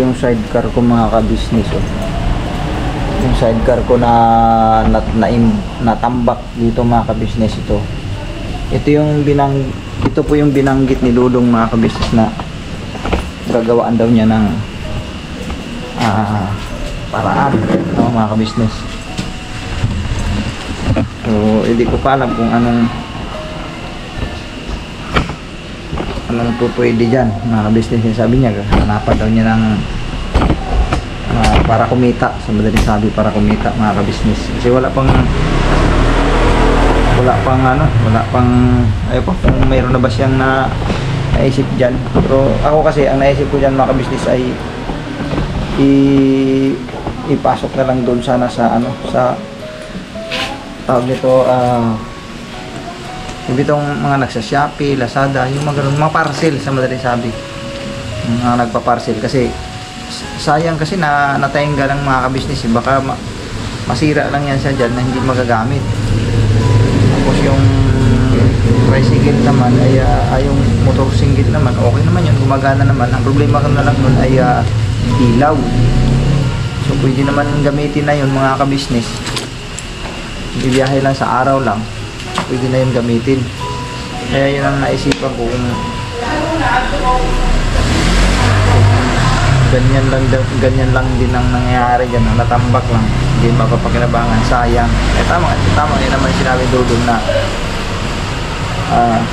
yung sidecar ko mga ka-business, oh. Yung sidecar ko na natambak dito mga ka-business, ito. Ito po yung binanggit ni Dudong mga ka-business na gagawaan daw niya ng paraan, no, mga ka-business. So hindi ko pa alam kung anong po pwede dyan mga ka-business. Sabi niya hanapan daw niya ng para kumita, sa madaling sabi, para kumita mga ka-business, kasi wala pang ayun po kung mayroon na ba siyang naisip dyan. Pero ako kasi ang naisip ko dyan mga ka-business ay ipasok na lang doon sana sa sa tawag nito, itong mga nagsa-Shopee, Lazada, yung mga parcel, sa madaling sabi, mga nagpa-parcel. Kasi sayang kasi natayangga ng mga ka-business, baka masira lang yan siya dyan na hindi magagamit. Tapos yung tricycle naman ay yung motor single naman, okay naman yun, gumagana naman. Ang problema ka na lang nun ay ilaw. So pwede naman gamitin na yun mga ka-business, bibiyahe lang sa araw lang, pwede na yun gamitin. Kaya yun ang naisipan ko, kung ganyan lang din ang nangyayari dyan, natambak lang, hindi mapapakinabangan, sayang. Tama din naman sinabi Dudong na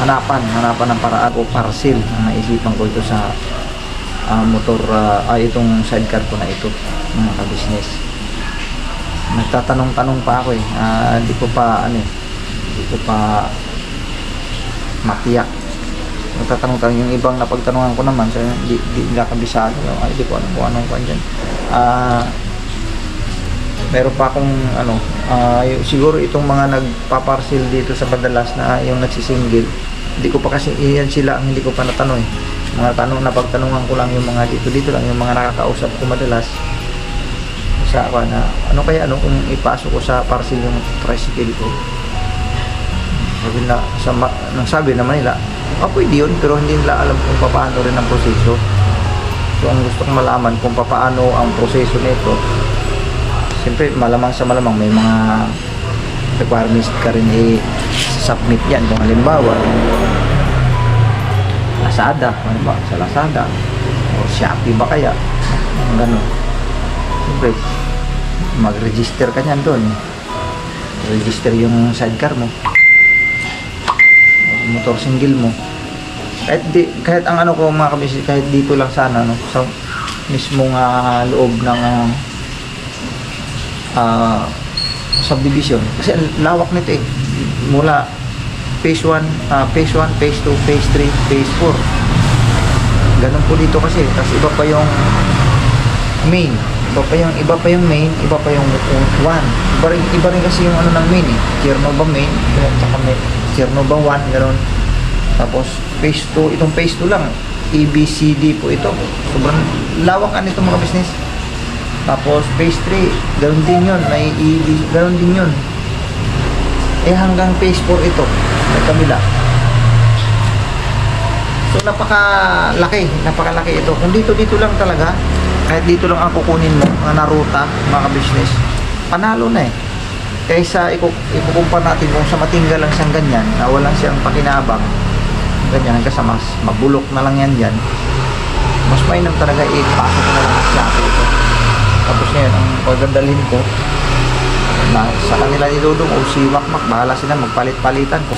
hanapan ng paraan o parcel. Ang naisipan ko ito sa motor, itong sidecar ko na ito mga ka-business. Nagtatanong-tanong pa ako hindi ko pa matiyak. Nagtatanong-tanong yung ibang napagtanungan ko naman, so hindi nakabisado, hindi ko alam kung anong kanyan. Meron pa akong siguro itong mga nagpa-parcel dito sa madalas na yung nagsisingle, hindi ko pa kasi yan sila ang hindi ko pa natanong mga napagtanungan ko lang yung mga dito lang yung mga nakakausap ko madalas sa ako na kung ipasok ko sa parcel yung tricycle ko. Sabi naman nila pwede yun, pero hindi nila alam kung paano rin ang proseso. So ang gusto kong malaman kung paano ang proseso nito. Siyempre malamang may mga requirements ka rin i-submit yan. Kung halimbawa Lazada, sa Lazada o Shopee ba kaya, gano'n. Siyempre mag-register ka nyan doon, register yung sidecar mo, motor single mo. Kahit ang ko mga kabisnes, kahit dito lang sana sa mismong loob ng subdivision, kasi ang lawak nito mula phase 1, phase 2, phase 3, phase 4, ganun po dito kasi. Tapos iba pa yung main, iba pa yung 1, iba rin kasi yung ng main Cernova main, tsaka Cernova 1, gano'n. Tapos phase 2, itong phase 2 lang, ABCD po ito, sobrang lawak nito mga business. Tapos phase 3, gano'n din yun, may EB, gano'n din yun. Hanggang phase 4 ito, may kabila. So napakalaki ito. Kung dito lang talaga, kahit dito lang ang kukunin mo, mga naruta, mga business, panalo na kaysa ikukumpara natin kung sa matingga lang siyang ganyan, na walang siyang pakinabang, ganyan, hanggang sa mas mabulok na lang yan dyan. Mas mainam talaga ipasok ko na lang sa Shopee ito. Tapos ngayon, ang pagdadalhin ko na sa kanila ni Dudong o si Wakmak, bahala sila, magpalit-palitan ko.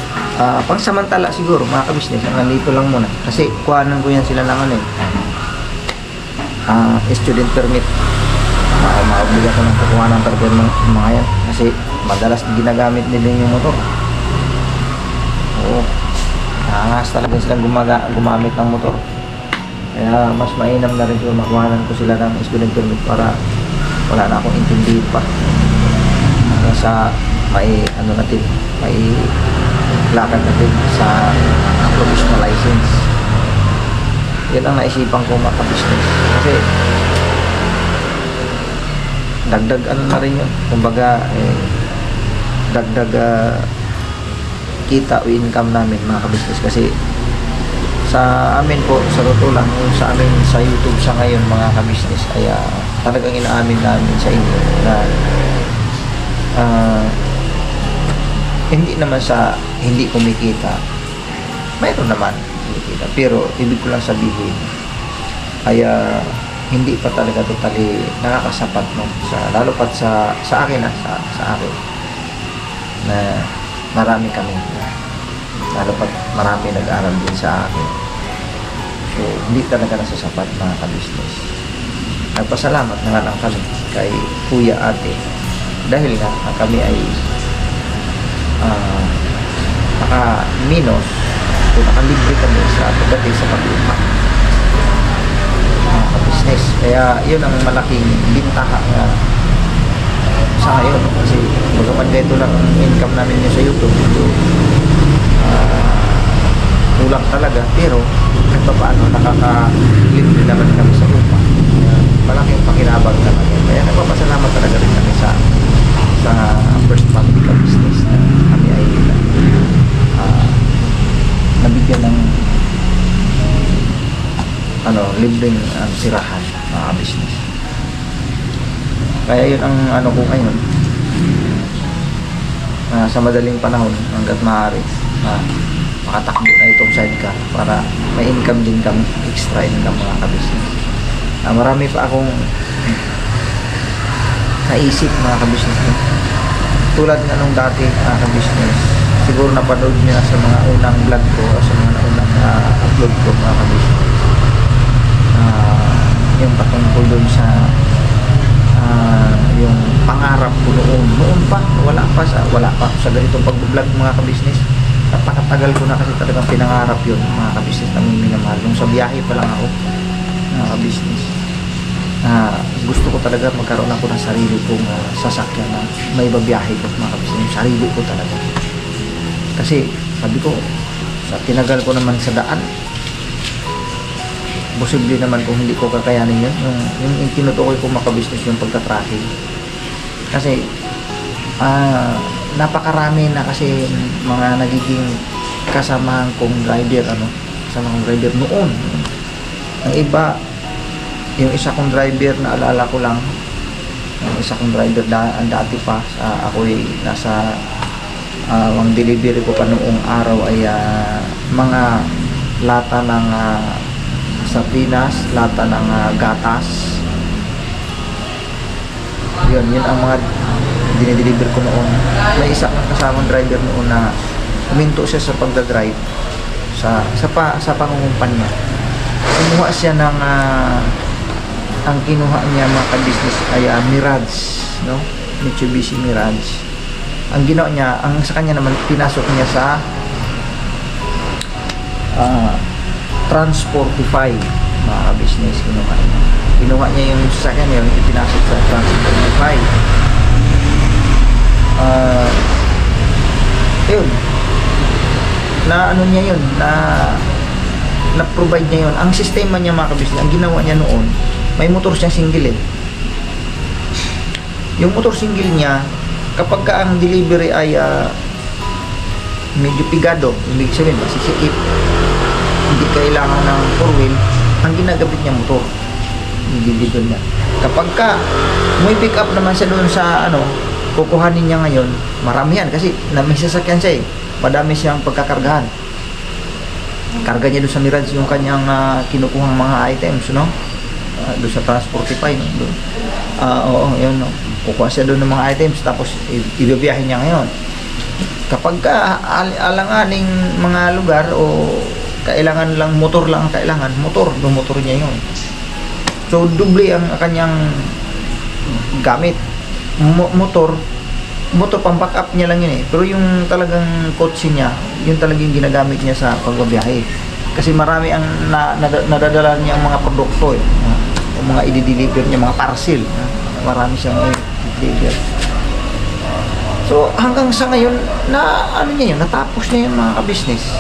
Pangsamantala siguro mga ka-business, nandito lang muna kasi kuhanan ko yan sila ng student permit. Maobligyan ko ng kukuha ng permit ng mga yan kasi madalas ginagamit nila yung motor. Nangangas talaga silang gumamit ng motor, kaya mas mainam na rin kung makuhanan ko sila ng student permit para wala na akong intindihin pa sa may lakad natin sa provisional license. Yan ang naisipan ko mga business, kasi dagdag na rin yun, kumbaga dagdag kita o income namin mga business. Kasi Sa amin po, sa totoo lang, yung sa amin sa YouTube sa ngayon mga ka-business ay talagang inaamin namin sa inyo na hindi naman sa hindi kumikita, mayroon naman kumikita, pero ibig ko lang sabihin ay hindi pa talaga totally nakakasapat, no? Lalo pat sa akin, sa akin na marami kami, lalo pat marami nag-aral din sa akin, so hindi talaga nasasapat mga ka-business. Nagpasalamat na nga lang kami kay kuya ate dahil nga kami ay naka-minus o naka-libre kami sa pagdating sa paglupa mga ka-business. Kaya yun ang malaking bintaha nga sa ngayon, kasi bagaman dito lang ang income namin yun sa YouTube, so kulang talaga, pero kahit pa paano nakaka-libre naman kami sa lupa. Malaking pakinabang naman yan. Kaya nagpapasalamat talaga rin kami sa First Family Business na kami ay nabigyan ng libreng sirahan mga business. Kaya yun ang ko ngayon, sa madaling panahon hanggat maaari makatakbo na itong sidecar para may income din kami, extra income mga ka-business. Marami pa akong naisip mga ka-business, tulad nga nung dati mga ka-business, siguro napanood nyo na sa mga unang vlog ko o sa mga unang upload ko mga ka-business, yung patungkol dun sa yung pangarap ko noon pa, wala pa sa ganitong pag-vlog mga ka-business. Napakatagal ko na kasi talagang pinangarap yun mga ka-business na minamahal. Nung sa biyahe pa lang ako mga ka-business, gusto ko talaga magkaroon ako ng sarili kong sasakyan na may babiyahe ko mga ka-business, yung sarili ko talaga. Kasi sabi ko, sa tinagal ko naman sa daan, posible naman kung hindi ko kakayanin yun, yung tinutukoy ko mga ka-business, yung pagka-tracking. Kasi napakarami na kasi mga nagiging kasamahan kong driver, kasama kong driver noon. Ang iba, yung isa kong driver na alala ko lang, yung isa kong driver dati pa, ako'y nasa ang delivery ko pa noong araw ay mga lata ng sardinas, lata ng gatas. Yun ang mga dinideliver ko noon. May isa kang kasamang driver noon na huminto siya sa pagdadrive sa pangungumpanya. Kinuha siya ng ang kinuha niya mga ka-business ay Mirage, no? Mitsubishi Mirage. Ang ginawa niya, ang sa kanya naman pinasok niya sa Transportify mga ka-business. Kinuha niya yung sasakyan niya, yung ipinasok sa Transportify. Yun na niya yun, na provide niya yun. Ang sistema niya mga ka-business, ang ginawa niya noon, may motor siyang single yung motor single niya, kapag ang delivery ay medyo pigado, ibig sabihin masisikip, hindi kailangan ng 4-wheel, ang ginagamit niya motor yung deliver niya. Kapag may pick up naman siya doon sa kukuhanin niya ngayon, marami yan kasi may sasakyan siya madami siyang pagkakargahan. Karga niya doon sa Mirage yung kanyang kinukuhang mga items, no? Doon sa Transportify, no? Doon. Oo, yun, no? Kukuha siya doon ng mga items, tapos ibibiyahin niya ngayon. Kapag alanganing mga lugar o kailangan lang motor lang ang kailangan, motor niya yun. So doble ang kanyang gamit. Motor pang backup niya lang yun pero yung talagang kotse niya, yun talagang ginagamit niya sa pagbabiyahe. Kasi marami ang nadadala niya ang mga produkto mga i-deliver niya, mga parcel. Marami siyang i-deliver. So hanggang sa ngayon na niya yun, natapos niya yung mga ka-business.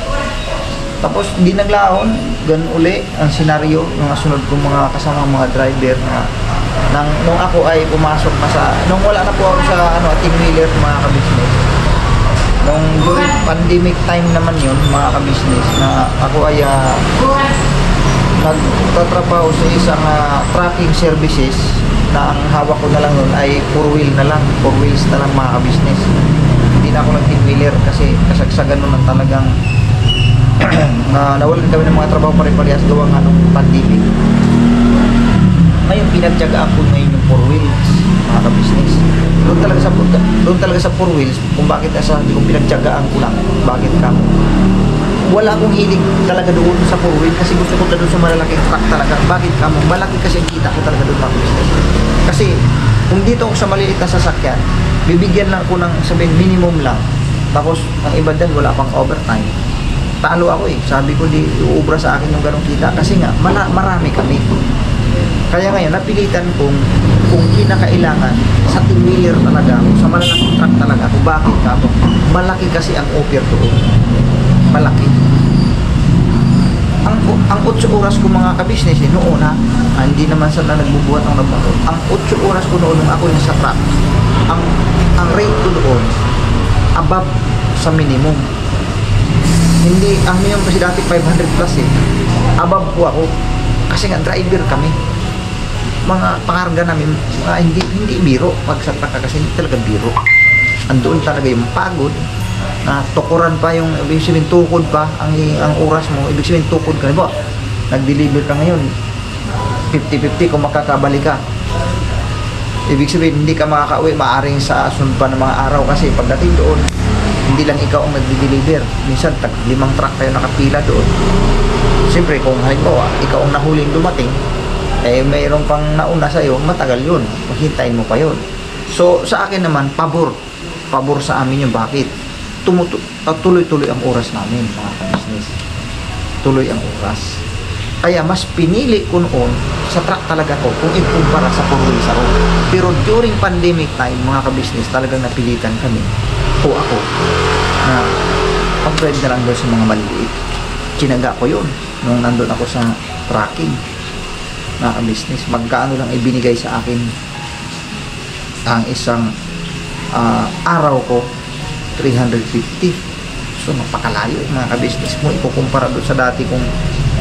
Tapos di naglaon, ganun uli ang senaryo ng sunod kong mga kasama mga driver nung ako ay pumasok na nung wala na po ako sa team wheeler mga ka-business. Nung during pandemic time naman yun, mga ka-business, na ako ay nagtatrabaho sa isang tracking services na ang hawak ko na lang nun ay 4 wheel na lang, 4 wheels na lang mga ka-business. Hindi na ako nag-wheeler kasi kasagsagan nun ng talagang nawalan kami ng mga trabaho pare-parehas gawa nga nung pandemic. Ngayon pinagtiyagaan ko ngayon yung 4 wheels mga ka-business. Doon talaga sa 4 wheels kung bakit sabi kong pinagtiyagaan ko lang, bakit ka wala akong hilig talaga doon sa 4 wheel kasi gusto ko doon sa malalaking truck talaga. Bakit ka mo? Malaki kasi ang kita ko talaga doon mga ka-business. Kasi kung dito ako sa maliit na sasakyan, bibigyan lang ko ng sabihin minimum lang. Tapos ang iba din wala pang overtime. Talo ako eh. Sabi ko di uubra sa akin yung ganong kita kasi nga marami kami. Kaya ngayon napilitan kung kinakailangan sa two-wheeler talaga, sa malalaking truck talaga, kung bakit ka mo. Malaki kasi ang offer doon. Malaki. Ang 8 oras ko mga ka-business noon hindi naman sana nagbubuhat ng nagbato. Ang 8 oras ko noon nung ako yung sa truck, ang rate ko doon above sa minimum. Hindi, ang minimum kasi dati 500 plus eh. Above po ako. Kasi nga driver kami. Mga pangarga namin, hindi biro. Pag sa truck kasi hindi talaga biro. Andoon talaga yung pagod. Na tukuran pa yung, ibig sabihin tukod pa ang oras mo. Ibig sabihin tukod ka. Diba? Nag-deliver ka ngayon. 50-50 kung makakabalik ka. Ibig sabihin hindi ka makakauwi maaring sa sunod pa ng mga araw kasi pagdating doon hindi lang ikaw ang nagdi-deliver. Minsan, 5 truck tayo nakapila doon. Siyempre, kung halimbawa, ikaw ang nahuling dumating, eh, mayroon pang nauna sa'yo, matagal yun. Maghintayin mo pa yun. So, sa akin naman, pabor. Pabor sa amin yung bakit. Tuloy-tuloy ang oras namin, mga ka-business. Tuloy ang oras. Kaya, mas pinili ko noon sa truck talaga ko kung ikumpara sa 4 wheels ako. Pero during pandemic time, mga ka-business, talagang napilitan kami o ako na pag-ride na lang doon sa mga maliliit. Tinaga ko yun nung nandun ako sa tracking na business. Magkaano lang ibinigay sa akin ang isang araw ko 350. So napakalayo mga ka-business mo ikukumpara doon sa dati kong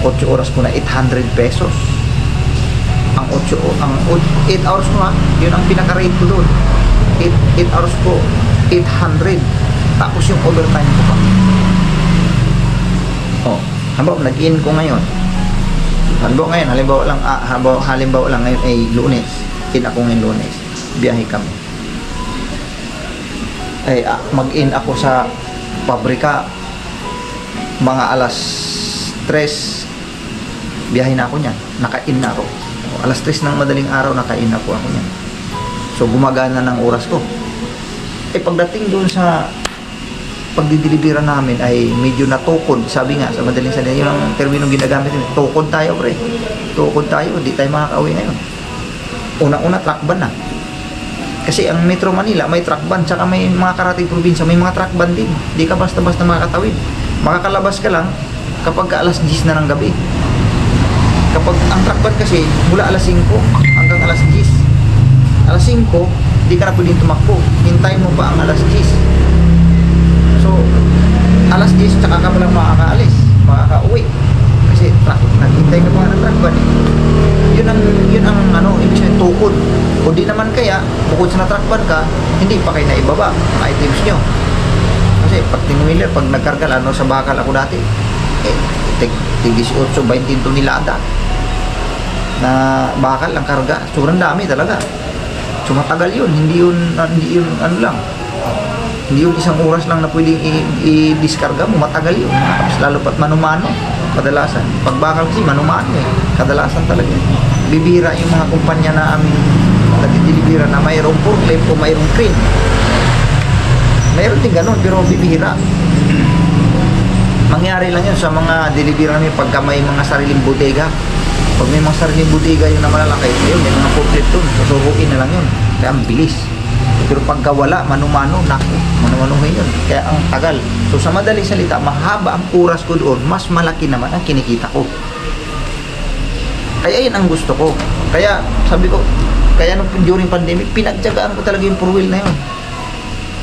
8 oras ko na 800 pesos. Ang 8 hours ko yun ang pinaka-rate ko doon. 8 hours ko 800. Tapos yung overtime ko pa. Oh, halimbawa nag-in ko ngayon. Halimbawa lang ngayon ay Lunes. In ako ngayon Lunes. Biyahe kami. Ay mag-in ako sa pabrika mga alas 3. Biyahe na ako niyan. Naka-in na ako. Alas 3 ng madaling araw naka-in na ako niyan. So gumagana ng oras ko. Pagdating doon sa pagdideliveran namin ay medyo natukod. Sabi nga, sa madaling salita, yun ang terminong ginagamit nila. Tukod tayo, pre. Tukod tayo, hindi tayo makakauwi ngayon. Una-una, truck ban na. Kasi ang Metro Manila, may truck ban, tsaka may mga karating probinsya, may mga truck ban din. Hindi ka basta-basta makakatawid. Makakalabas ka lang kapag ka alas 10 na ng gabi. Kapag ang truck ban kasi, mula alas 5 hanggang alas 10. Alas 5, hindi ka na pwedeng tumakbo. Hintayin mo pa ang alas 10. So, alas 10, tsaka ka palang makakaalis, makakauwi. Kasi naghintay ka pa ng truck ban eh. Yun ang ibig sabihin tukod. O di naman kaya, bukod sa na-truck ban ka, hindi pa kayo naibaba ang items nyo. Kasi pag tinwheeler, pag nagkarga, sa bakal ako dati, tig 18, 20 tonelada na bakal ang karga. Sobrang dami talaga. So matagal yun, hindi yun ano lang. Hindi yun isang oras lang na pwedeng i-diskarga mo, matagal yun. Tapos lalo pat manumano, kadalasan. Pag bakal kasi manumano kadalasan talaga. Bibira yung mga kumpanya na aming nagdi-deliveran na mayroong forklift o mayroong crane. Mayroon din ganun, pero bibira. Mangyari lang yun sa mga delivery namin pagka may mga sariling bodega. Pag may mga sariling bodega yung na malalaki, yun, may mga forklift dun, susuruin na lang yun. Kaya ang bilis. Pero pagka wala, mano-mano, naku, mano-manuhin yun. Kaya ang tagal. So sa madaling salita, mahaba ang oras ko doon, mas malaki naman ang kinikita ko. Kaya yun ang gusto ko. Kaya sabi ko, kaya nung during pandemic, pinagtyagaan ko talaga yung 4 wheel na yun.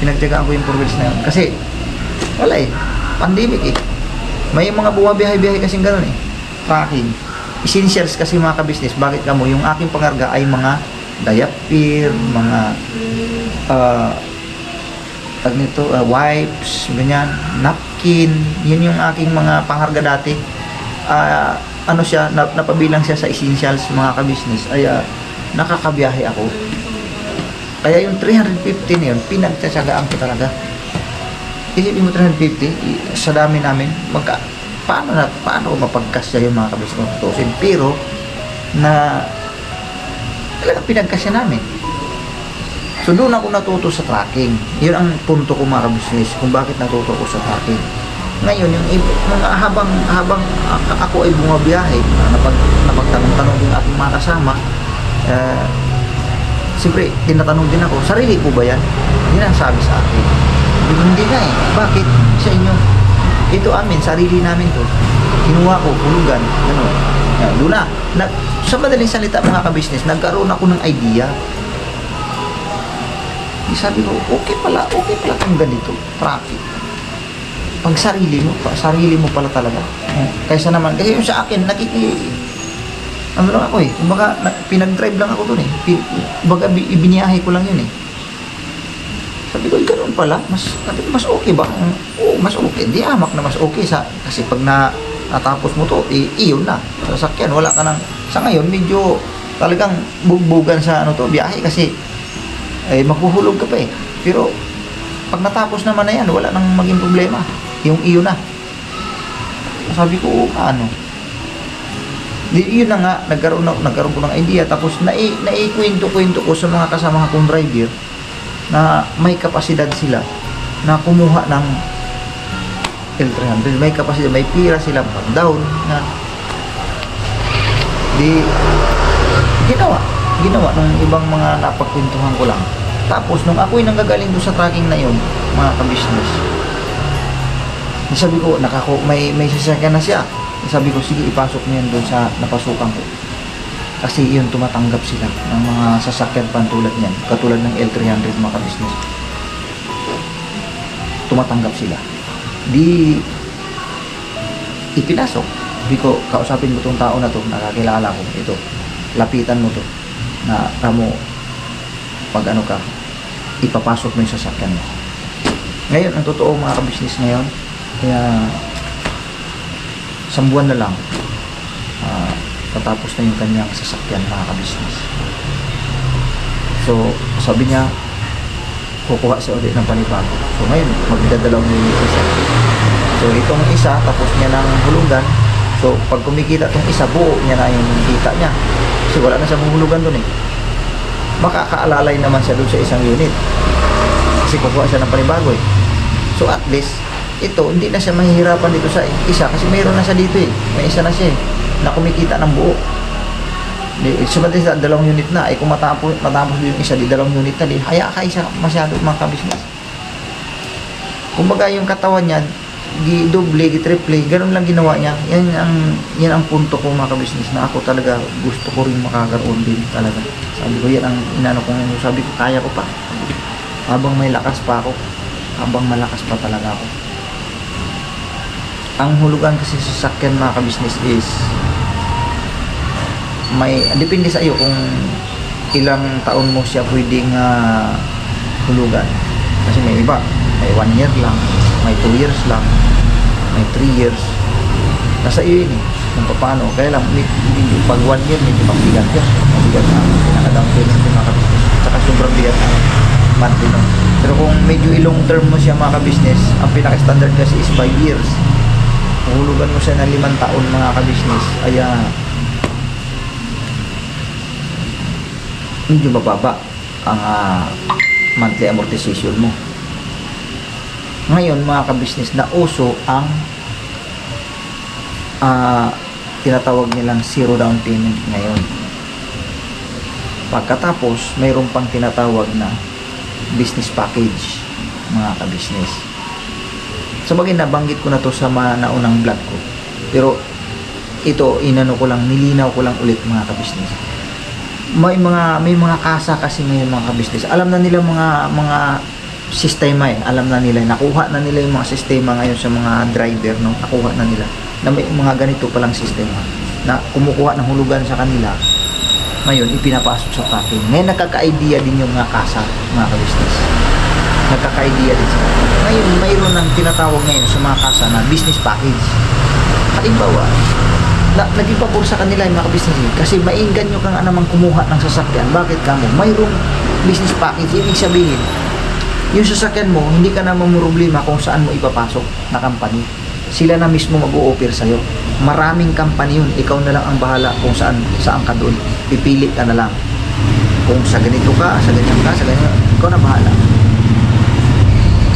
Pinagtyagaan ko yung 4 wheels na yun. Kasi Wala eh. Pandemic eh. May mga bumabiyahe-biyahe kasing gano'n eh. Tracking. Essentials kasi mga ka-business. Bakit ka mo? Yung aking pangarga ay mga diaper, mga wipes, ganyan, napkin. Yun yung aking mga pangarga dati. Ano siya, napabilang siya sa essentials mga ka-business. Ay nakakabiyahe ako. Kaya yung 350 na yun, pinagtsatsagaan ko talaga. Isipin mo 350, sa dami namin, paano mapagkasya yung mga ka-business ko? Pero, talaga pinagkasya namin. So doon ako natuto sa tracking. Yun ang punto ko mga ka-business, kung bakit natuto ko sa tracking. Ngayon, yung mga habang ako ay bumabiyahe, napagtanong-tanong yung aking mga kasama, siyempre, tinatanong din ako, sarili ko ba yan? Yan ang sabi sa akin. Hindi nga eh. Bakit? Sa inyo. Ito amin, sarili namin to. Kinuha ko, hulugan. Ano? Doon na. Sa madaling salita mga ka-business, nagkaroon ako ng idea. Sabi ko, okay pala kung ganito. Traffic. Pag sarili mo pala talaga. Kaysa naman, kasi yung sa akin, ano lang ako eh. Kumbaga, pinag-drive lang ako doon eh. Kumbaga, ibiniyahe ko lang yun eh. Sabi ko, ganoon pala. Mas okay ba? Oo, mas okay. Di amak na mas okay kasi pag natapos mo to, iyon na. Sasakyan, wala ka nang, sa ngayon, medyo talagang bugbugan sa biyahe kasi maghuhulog ka pa eh. Pero, pag natapos naman na yan, wala nang maging problema. Yung iyon na. Sabi ko, yun na nga, nagkaroon ko ng idea. Tapos, naikwento-kwento ko sa mga kasama kong driver na may kapasidad sila na kumuha ng L300. May kapasidad, may pira sila pag-down. Ginawa ng ibang mga napagkwentuhan ko lang. Tapos, nung ako'y nanggagaling doon sa tracking na yun, mga ka-business, sabi ko, may sasakyan na siya. Sabi ko, sige, ipasok mo yan doon sa napasukan ko. Kasi yun, tumatanggap sila ng mga sasakyan pantulad niyan. Katulad ng L300 mga ka-business. Tumatanggap sila. Ipinasok. Sabi ko, kausapin mo itong tao na to, nakakilala ko. Ito, lapitan mo to. Na kamo, pag ipapasok mo yung sasakyan mo. Ngayon, ang totoo mga ka-business ngayon, kaya isang buwan na lang tatapos na yung kanyang sasakyan mga ka-business. So sabi niya kukuha siya ulit ng panibago. So ngayon magdadalawang unit siya. So itong isa tapos niya ng hulugan. So pag kumikita itong isa, buo niya na yung kita niya kasi wala na siyang hulugan doon eh. Makakaalalay naman siya doon sa isang unit kasi kukuha siya ng panibago eh. So at least ito, hindi na siya mahihirapan dito sa isa kasi mayroon na siya dito eh. May isa na siya eh, na kumikita ng buo. Sabi sa dalawang unit na, kung matapos yung isa, di dalawang unit na, di haya ka isa masyado mga ka-business. Kumbaga yung katawan niya, gi-double, gi-triple, ganun lang ginawa niya. Yan ang punto ko mga ka-business na ako talaga gusto ko rin makakaroon din talaga. Sabi ko, yan ang inano ko ngayon. Sabi ko, kaya ko pa. Habang may lakas pa ako, habang malakas pa talaga ako. Ang hulugan kasi sa sasakyan mga ka-business is depende sa iyo kung ilang taon mo siya pwedeng hulugan. Kasi may iba, may 1 year lang, may 2 years lang, may 3 years. Nasa iyo yun eh, kung paano. Kaya lang, pag 1 year, medyo mabigat yun. Mabigat na, pinaka-down payment yung mga ka-business. Tsaka sobrang bigat na monthly no. Pero kung medyo long term mo siya mga ka-business, ang pinaka-standard kasi is 5 years. Hulugan mo siya ng 5 taon mga ka-business, ay medyo mababa ang monthly amortization mo. Ngayon mga ka-business, na uso ang tinatawag nilang zero down payment ngayon. Pagkatapos, mayroon pang tinatawag na business package mga ka-business. Sabagay nabanggit ko na to sa naunang vlog ko. Pero ito nilinaw ko lang ulit mga ka-business. May mga kasa kasi ngayon mga ka-business. Alam na nila mga sistema alam na nila, nakuha na nila yung mga sistema ngayon sa mga driver, no? Nakuha na nila na may mga ganito palang sistema na kumukuha ng hulugan sa kanila, ngayon ipinapasok sa tracking. Ngayon nagkaka-idea din yung mga kasa, mga ka-business, nagkaka-idea din sila. Ngayon mayroon ng tinatawag ngayon sa mga kasa na business package. Halimbawa, naging pabor sa kanila yung mga business kasi mainggan nyo kang anamang kumuha ng sasakyan. Bakit ka mo? Mayroong business package. Ibig sabihin, yung sasakyan mo, hindi ka na mamroblema kung saan mo ipapasok na company. Sila na mismo mag-o-offer sa'yo. Maraming company yun. Ikaw na lang ang bahala kung saan ka doon. Pipili ka na lang. Kung sa ganito ka, sa ganyan ka, sa ganyan, ikaw na bahala.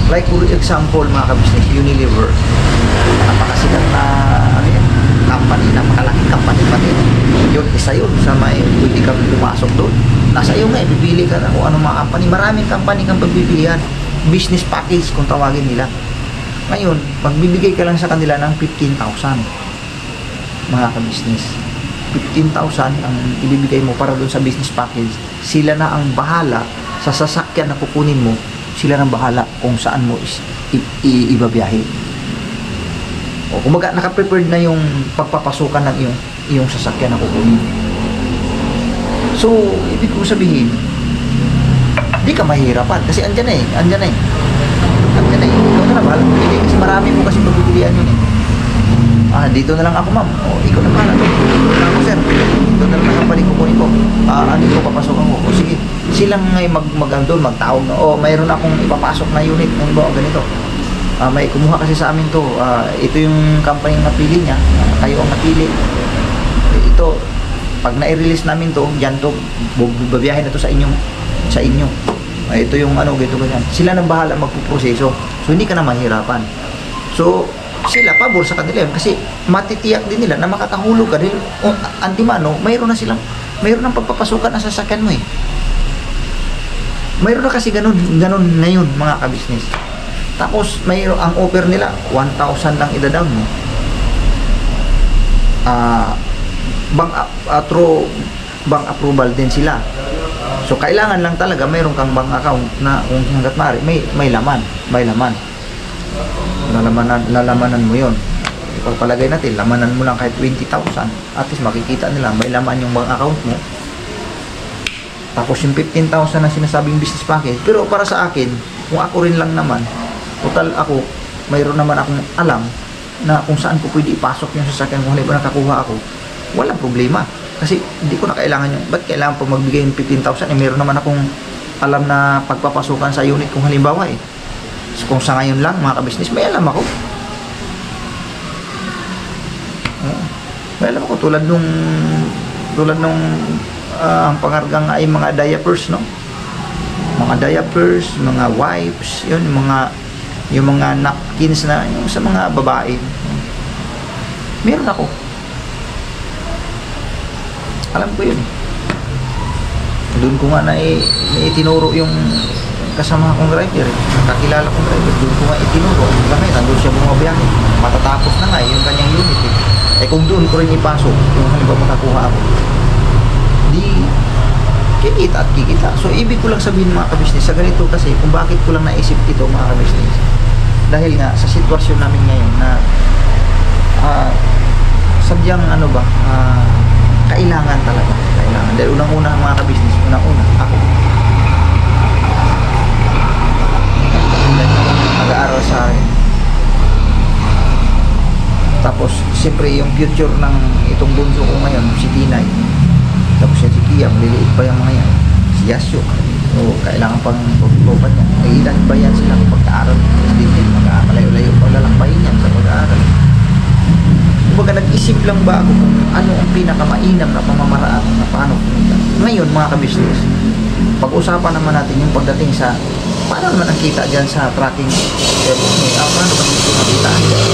Like for example, mga ka-business, Unilever. Napakasikat na company, napakalaking company pati. Yun, isa yun sa may pwede kang pumasok doon. Nasa iyo nga, pipili ka na kung anong mga company. Maraming company kang pagpipilihan. Business package kung tawagin nila. Ngayon, magbibigay ka lang sa kanila ng 15,000. Mga ka-business. 15,000 ang ibibigay mo para doon sa business package. Sila na ang bahala sa sasakyan na kukunin mo. Sila na ang bahala kung saan mo ibabiyahe. O kumbaga naka-prepared na yung pagpapasukan ng iyong sasakyan na kukunin. So, ibig ko sabihin, di ka mahirapan kasi andyan na eh. Ikaw na bahala mamili kasi marami mo kasi pagpipilian yun eh. Dito na lang ako, ma'am. O, ikaw na bahala. Dito na ako, sir. Dito na lang ang palikukunin ko. Ano ko papasokan ko? O sige, silang ngay magtawag na, mayroon akong ipapasok na unit. Halimbawa, ganito. May kumuha kasi sa amin to. Ito yung company na napili niya. Kayo ang napili. Ito, pag na-release namin to, dyan to, babiyahin na to sa inyo. Ito yung ganito ganyan. Sila nang bahala magpuproseso. So, hindi ka na mahirapan. So, sila pabor sa kanila yun kasi matitiyak din nila na makakahulog ka dahil antimano, mayroon ng pagpapasukan na sasakyan mo eh. Mayroon na kasi ganun ngayon mga ka-business. Tapos mayroon ang offer nila 1,000 lang ida-down mo. Bank approval din sila. So kailangan lang talaga mayroon kang bank account na kung hangga't maaari may laman. Lalamanan mo yon. Pagpalagay natin, lamanan mo lang kahit 20,000. At least makikita nila may laman yung bank account mo. Tapos yung 15,000 na sinasabing business package. Pero para sa akin, kung ako rin lang naman, total ako, mayroon naman akong alam na kung saan ko pwede ipasok yung sasakyan kung halimbawa nakakuha ako, walang problema. Kasi hindi ko na kailangan yung, ba't kailangan pa magbigay ng 15,000? Mayroon naman akong alam na pagpapasukan sa unit kung halimbawa eh. So, kung sa ngayon lang, mga ka-business, may alam ako. May alam ako, tulad nung ang pangargang ay mga diapers, no? Mga diapers, mga wipes, yun, yung mga napkins na, yung sa mga babae. Meron ako. Alam ko yun. Doon ko nga na itinuro yung kasama kong driver, kakilala kong driver, doon ko nga itinuro. Hanggang nandun siya bumabiyahe. Matatapos na nga yung kanyang unit eh. Kung doon ko rin ipasok, yung halimbawa makakuha ako, di kikita at kikita. So ibig ko lang sabihin mga ka-business, sa ganito kasi kung bakit ko lang naisip ito mga ka-business, dahil nga sa sitwasyon namin ngayon na sadyang kailangan talaga. Dahil unang-una mga ka-business, unang-una ako nag-aaral sa akin. Tapos siyempre yung future ng itong bunso ko ngayon, si Tinay, tapos si Kia, maliliit pa yung mga yan, si Yasyo, so kailangan pang pagpupan niya. Ilan ba yan sila kung pag-aaral? Malayo-layo pa lalakbayin yan sa pag-aaral. Kumbaga nag-isip lang ba ako kung ano ang pinakamainam na pamamaraan na paano kumita. Ngayon mga ka-business, pag-usapan naman natin yung pagdating sa paano naman ang kita dyan sa tracking service. Paano naman ito nakitaan dyan?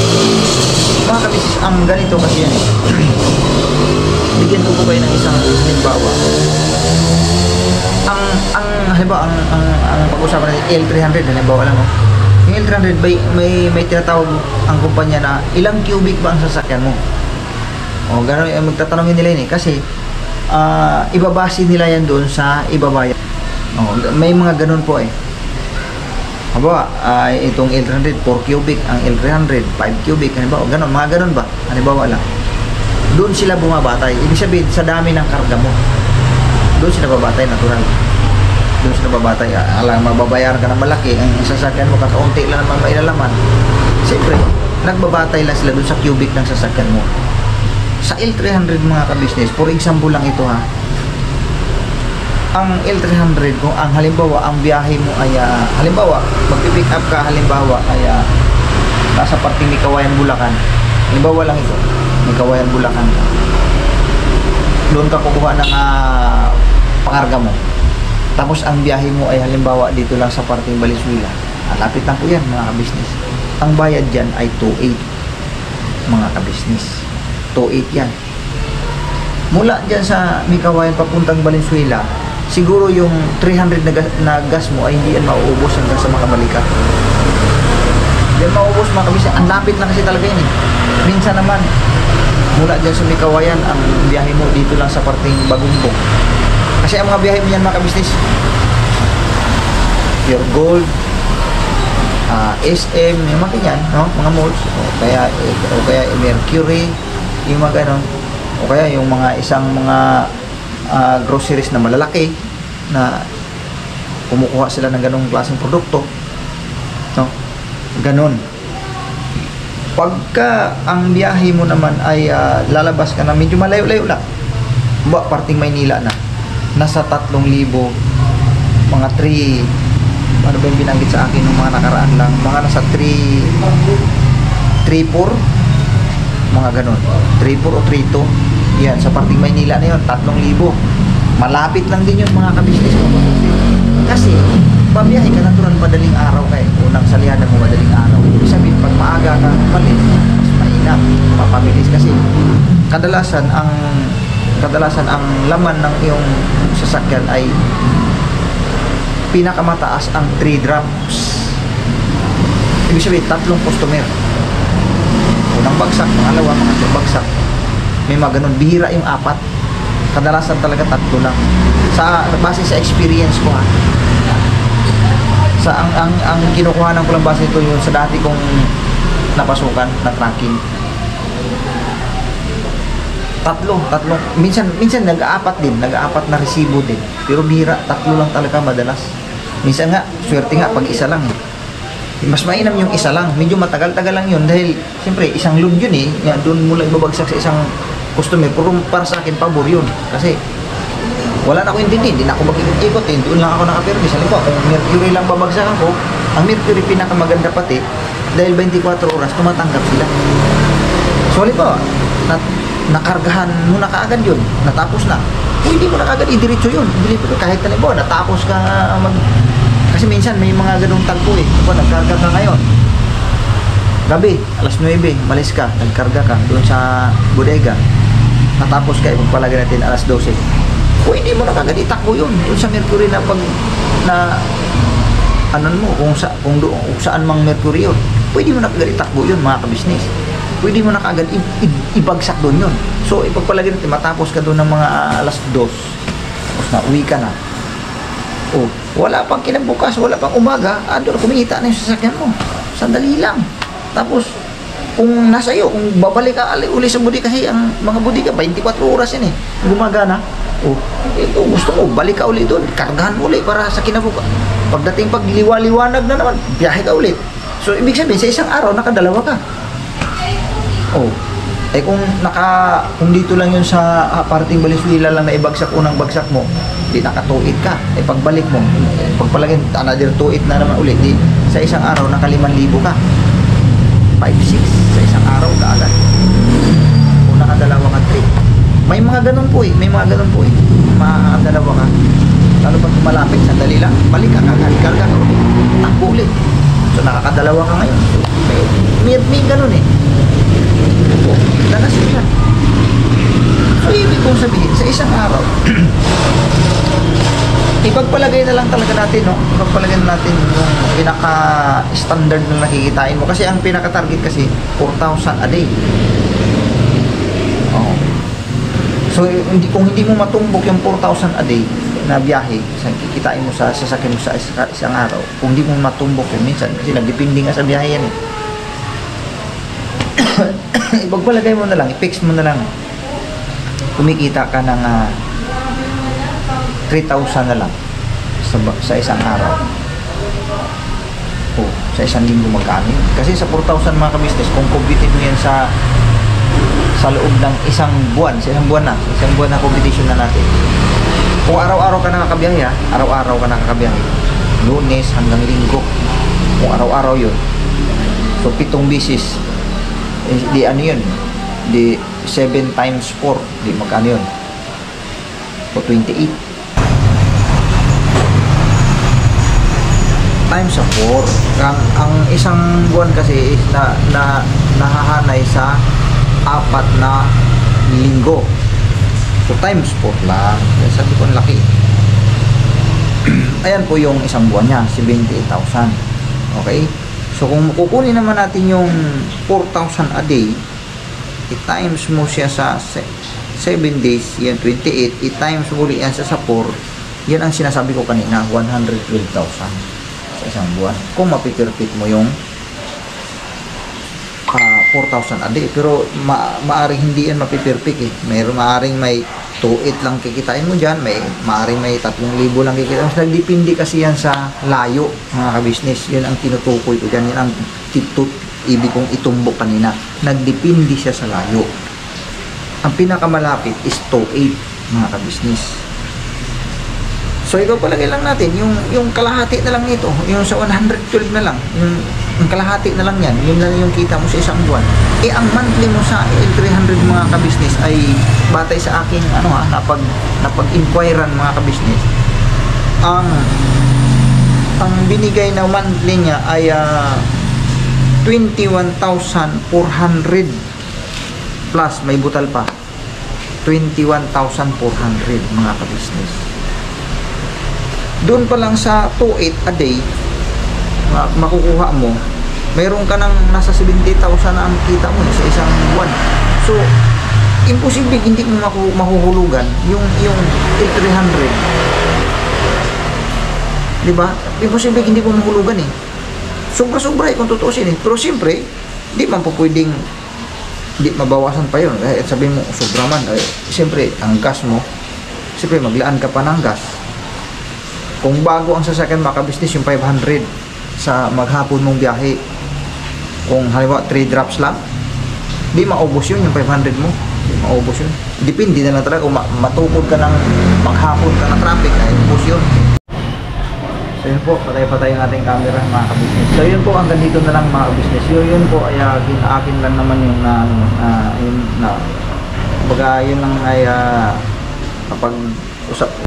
Mga ka-business, ang ganito kasi yan eh. Bigyan ko po kayo ng isang halimbawa. Ang pag-usapan natin L300, halimbawa lang, no? Yung L300 may tinatawag ang kumpanya na ilang cubic ba ang sasakyan mo? O gano'n magtatanongin nila yun eh kasi ibabase nila yan doon sa ibabayan. May mga ganun po eh. Halimbawa, itong L300, 4 cubic, ang L300, 5 cubic, halimbawa, ganun, mga ganun ba? Halimbawa lang. Doon sila bumabatay. Ibig sabihin, sa dami ng karga mo, doon sila babatay, natural. Doon sila babatay. Alam, mababayaran ka ng malaki, ang sasakyan mo, kakaunti lang naman mailalaman. Siyempre, nagbabatay lang sila doon sa cubic ng sasakyan mo. Sa L300 mga ka-business, for example lang ito ha, ang L300 kung ang halimbawa ang biyahe mo ay halimbawa magpipick up ka halimbawa ay nasa parting may Kawayan Bulacan, halimbawa lang ito, may Kawayan Bulacan ka, doon ka kukuha ng pangarga mo, tapos ang biyahe mo ay halimbawa dito lang sa parting Valenzuela, lapit lang po yan mga ka-business, ang bayad dyan ay 2.8 mga ka-business, 2.8 yan. Mula dyan sa Mikawayan papuntang Valenzuela, siguro yung 300 na gas mo ay hindi yan mauubos hanggang sa makabalik ka. Hindi yan mauubos mga kabisnes. Ang lapit lang kasi talaga yun eh. Minsan naman, mula dyan sa Mikawayan, ang biyahe mo dito lang sa parting Bagumbong. Kasi ang mga biyahe mo yan mga kabisnes, Pure Gold, SM, yung mga ganyan, no? Mga malls, o kaya Mercury, yung mga ganon, o kaya yung mga isang mga groceries na malalaki na kumukuha sila ng ganong klaseng produkto, no? Ganon. Pagka ang biyahe mo naman ay lalabas ka na medyo malayo-layo lang, parting Maynila na, nasa 3,000, mga 3, ano ba yung binanggit sa akin ng mga nakaraan lang, mga nasa 3-4, mga ganon, 3-4 o 3-2 yan, sa parting Maynila na yun, 3,000. Malapit lang din yun mga ka-business mo. Kasi babiyahe ka natural madaling araw kayo, unang salihanan mo madaling araw. Ibig sabihin pag maaga ka palit, mas mainam, mapabilis kasi kadalasan ang laman ng iyong sasakyan ay pinakamataas ang 3 drops. Ibig sabihin 3 customer, unang bagsak, pangalawa, mga bagsak, may mga ganun, bihira yung 4, kadalasan talaga 3 lang sa base sa experience ko ha. Sa ang kinukuhanan ko lang base ito yun sa dati kong napasukan na tracking, 3 minsan nag-4 din, nag-4 na resibo din, pero bihira 3 lang talaga madalas. Minsan nga swerte nga pag isa lang, mas mainam yung isa lang, medyo matagal-tagal lang yun dahil siyempre isang load yun eh, doon mula ibabagsak sa isang customer. Pero para sa akin pabor yun kasi wala na ako intindi, hindi na ako mag-ikot eh, doon lang ako nakapermis. Halimbawa kung Mercury lang babagsak ako, ang Mercury pinakamaganda pati dahil 24 oras tumatanggap sila. So halimbawa nakargahan mo na kaagad yun, natapos na, hindi mo na kaagad idiretso yun, kahit halimbawa natapos ka kasi minsan may mga ganung tagpo eh. Kung nagkarga ka ngayon, gabi, alas 9, malis ka, nagkarga ka doon sa bodega, natapos ka, pagpalagay natin alas 12. Kung hindi mo na kagad itakbo yun, doon sa Mercury na pag, na, anon mo, kung saan mang Mercury yun, pwede mo na kagad itakbo yun mga ka-business. Pwede mo na kagad ibagsak doon yun. So, ipagpalagay natin, matapos ka doon ng mga alas 2, tapos na, uwi ka na. Oh, wala pang kinabukas, wala pang umaga, doon kumita na yung sasakyan mo. Sandali lang. Tapos, kung nasa iyo, kung babalik ka uli sa budi, kasi ang mga budi ka, 24 oras yan eh. Gumagana. Oh, kung gusto mo, balik ka uli doon, kargahan mo uli para sa kinabukas. Pagdating pagliwa-liwanag na naman, biyahe ka ulit. So, ibig sabihin, sa isang araw, nakadalawa ka. Oh, kung dito lang yun sa parting Valenzuela lang na ibagsak, unang bagsak mo, di nakatuit ka, pagbalik mo, pagpalagin another 2.8 na naman ulit, di sa isang araw naka 5,000 ka, 5-6 sa isang araw kaagad, kung nakadalawa ka 3. May mga ganun po eh, makakadalawa ka, lalo pag malapit, sandali lang, balik ka, karga ka ulit, takbo ulit. So nakakadalawa ka ngayon, so, may ganun eh. O, danas yun yan. So ibig kong sabihin, sa isang araw ipagpalagay na lang talaga natin, no? Ipagpalagay na natin yung pinaka-standard na nakikitain mo. Kasi ang pinaka-target kasi 4,000 a day. Oh. So kung hindi mo matumbok yung 4,000 a day na biyahe, kikitain mo sa sasakyan mo sa isang araw, kung di mo matumbok yun minsan, kasi nagdepende nga sa biyahe yan eh. Ipagpalagay mo na lang, i-fix mo na lang, kumikita ka ng 3,000 na lang sa isang araw. O, sa isang linggo magkano yun? Kasi sa 4,000 mga ka-business, kung compute mo yan sa loob ng isang buwan na competition na natin. Kung araw-araw ka nakakabiyahe, araw-araw ka nakakabiyahe, Lunes hanggang Linggo, kung araw-araw yun, so 7 bisis, di ano yun, di 7 times 4, di magkano yun, so 28 times sa 4. Ang isang buwan kasi is nahahanay sa 4 na linggo. So times 4 lang. Sabi ko, ang laki. Ayan po yung isang buwan niya, 78,000. Okay? So kung kukunin naman natin yung 4,000 a day, i-times mo siya sa 7 days, yan 28, i-times mo ulit yan sa 4, yan ang sinasabi ko kanina, 112,000 sa isang buwan. Kung mapipirpit mo yung 4,000 a day, pero maaring hindi yan mapipirpik eh. Maaring may 2,800 lang kikitain mo dyan, maaring may 3,000 lang kikitain mo. Nagdepende kasi yan sa layo, mga ka-business. Yun ang tinutukoy ko dyan, yan ang ibig kong itumbok kanina. Nagdepende siya sa layo. Ang pinakamalapit is 2,800, mga ka-business. So ikaw palagay lang natin, yung kalahati na lang nito, yung sa 112 na lang, yung kalahati na lang yan, yun lang yung kita mo sa isang buwan. Eh ang monthly mo sa L300 mga ka-business ay batay sa aking napag-inquirean mga ka-business, ang binigay na monthly niya ay 21,400 plus may butal pa, 21,400 mga ka-business. Doon pa lang sa 2,800 a day makukuha mo, mayroon ka ng nasa 70,000 na ang kita mo sa isang buwan. So imposible hindi mo mahuhulugan yung L300, diba? Imposible hindi mo mahulugan eh. Sobra-sobra eh kung tutuusin eh. Pero siyempre di man po pwedeng di mabawasan pa yun. Sabihin mo sobra man, siyempre ang gas mo, siyempre maglaan ka pa ng gas. Kung bago ang sasakyan mga ka-business, yung 500 sa maghapon mong biyahe, kung halimbawa 3 drops lang, di maubos yun yung 500 mo, di maubos yun. Depende na lang talaga kung matukod ka ng maghapon ka ng traffic, ay ubos yun. So yun po, patay-patay yung ating camera mga ka-business. So yun po, hanggang dito na lang mga ka-business. Yun po ay akin lang naman yung baga yun lang ay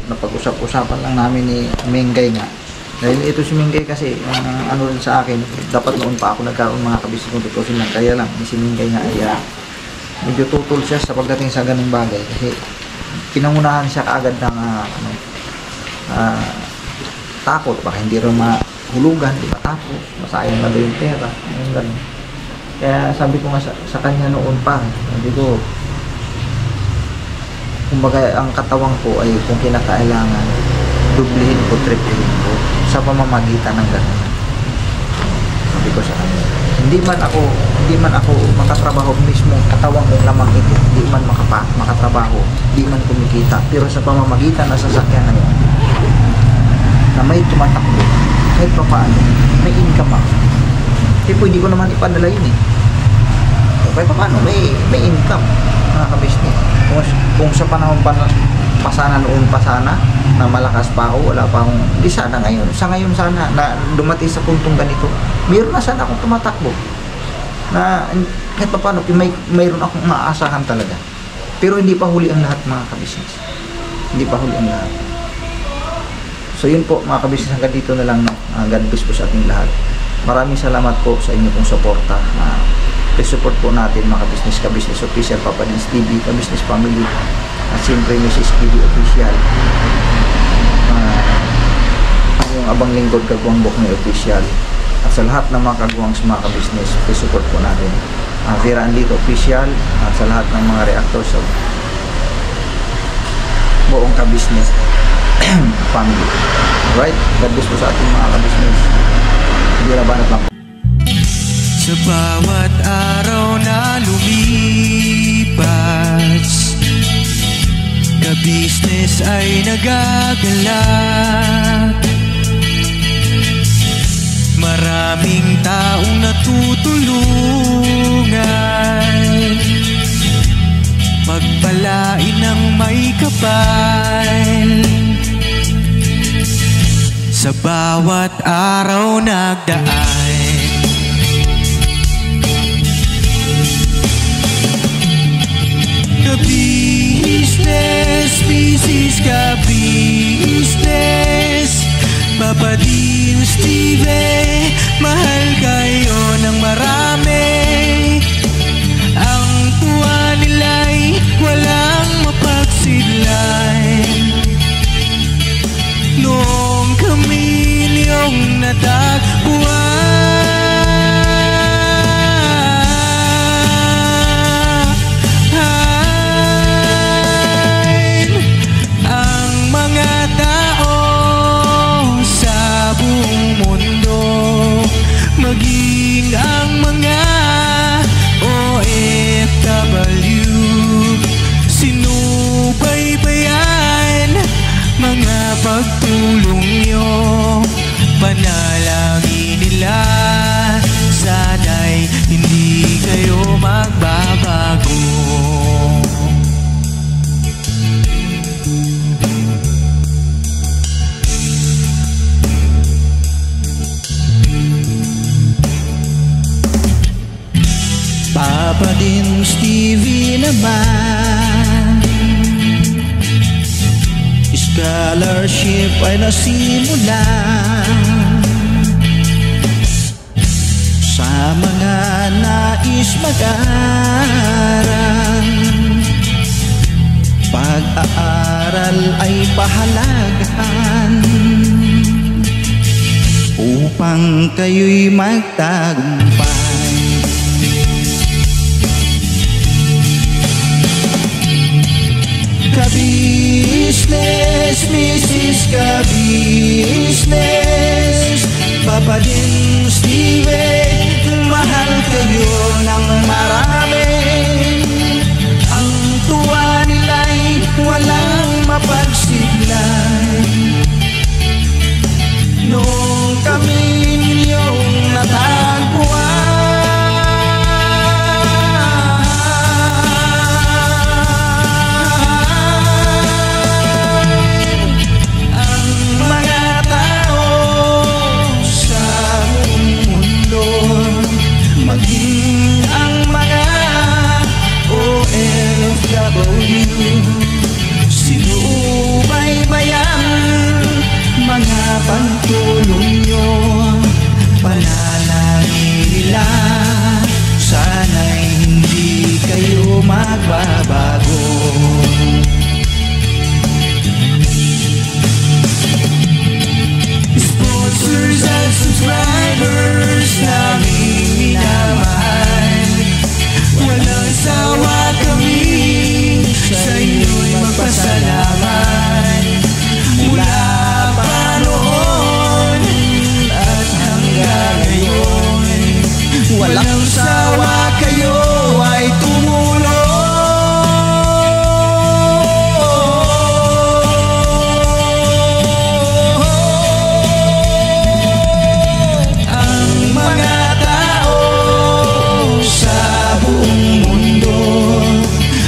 napag-usap-usapan lang namin ni Mengay nga. Dahil ito si Mengay kasi ano rin sa akin, dapat noon pa ako nagkaroon mga kabisnes kung tutusin lang, kaya lang si Mengay nga ay medyo tutol siya sa pagdating sa ganung bagay kasi pinangunahan siya kaagad ng takot, baka hindi rin mahulugan, di ba, tapos masayang na doon yung pera, ganun. Kaya sabi ko nga sa kanya noon pa, sabi ko, kumbaga ang katawang ko ay kung kinakailangan dublihin ko, triplihin ko sa pamamagitan ng ganun. Sabi ko sa kanya, hindi man ako makatrabaho mismo, katawang kong lamang ito, hindi man makatrabaho, hindi man kumikita, pero sa pamamagitan ng sasakyan na yun na may tumatakbo kahit pa paano, may income ako, pwede ko naman ipadala yun eh. Kahit pa paano, may income mga kabisnes. Kung sa panahon pa sana noon pa sana na malakas pa ako, wala pa akong, di sana ngayon, sa ngayon sana na dumating sa puntong ganito, mayroon na sana akong tumatakbo na kahit pa paano mayroon akong maaasahan talaga. Pero hindi pa huli ang lahat mga kabisnes, hindi pa huli ang lahat. So yun po mga kabisnes, hanggang dito na lang, no? God bless po sa ating lahat. Maraming salamat po sa inyo pong suporta. Please support po natin mga kabisnes official, Papa Dins TV, kabisnes family, at siyempre Mrs. TV official, yung abang lingkod Kagwang Boknoy official, at sa lahat ng mga kagwangs mga kabisnes, please support po natin. Vera Andito official, at sa lahat ng mga reactors sa buong kabisnes. family. Alright, God bless po sa ating mga kabisnes. Hindi na banat lang. Sa bawat araw na lumipas, ka-business ay nagagalak. Maraming taong natutulungan, pagpalain ng may kapal. Sa bawat araw nagdaan, ka-business, business ka-business, Papa Dean, Steve, mahal kayo ng marami. Ang tuwa nila'y walang mapagsidlan. Noong kami niyong natagpuan, maging ang mga OFW, sinubaybayan mga pagtulong nyo. Panalangin nila, sana'y hindi kayo magbabago. Papa Dean, Stevie naman, scholarship ay nasimulan sa mga nais mag-aral. Pag-aaral ay pahalagahan upang kayo'y magtagumpay. Ka-business, Mrs. Ka-business, Papa Dean, Steve, mahal kayo ng marami. Ang tuwa nila'y walang mapagsidlan. Noong kami ninyong natagpuan, maging ang mga OFW, sinubaybayan mga pagtulong nyo. Panalangin nila, sana'y hindi kayo magbabago. Sponsors and subscribers namin minamahal, walang sawa kami sa inyo'y magpasalamat. Mula pa noon at hanggang ngayon, walang sawa kayo ay tumulong.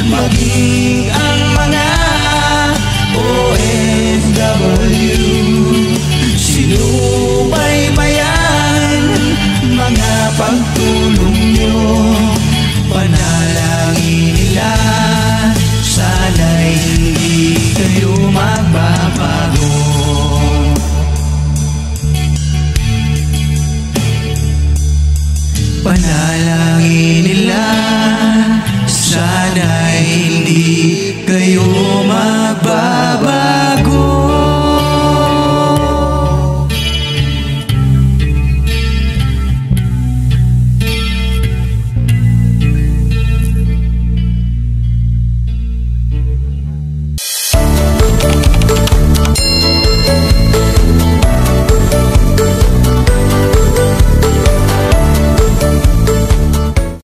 Maging ang mga OFW, sinubaybayan mga pagtulong nyo. Panalangin nila, sana'y hindi kayo magbabago. Panalangin nila, sana'y hindi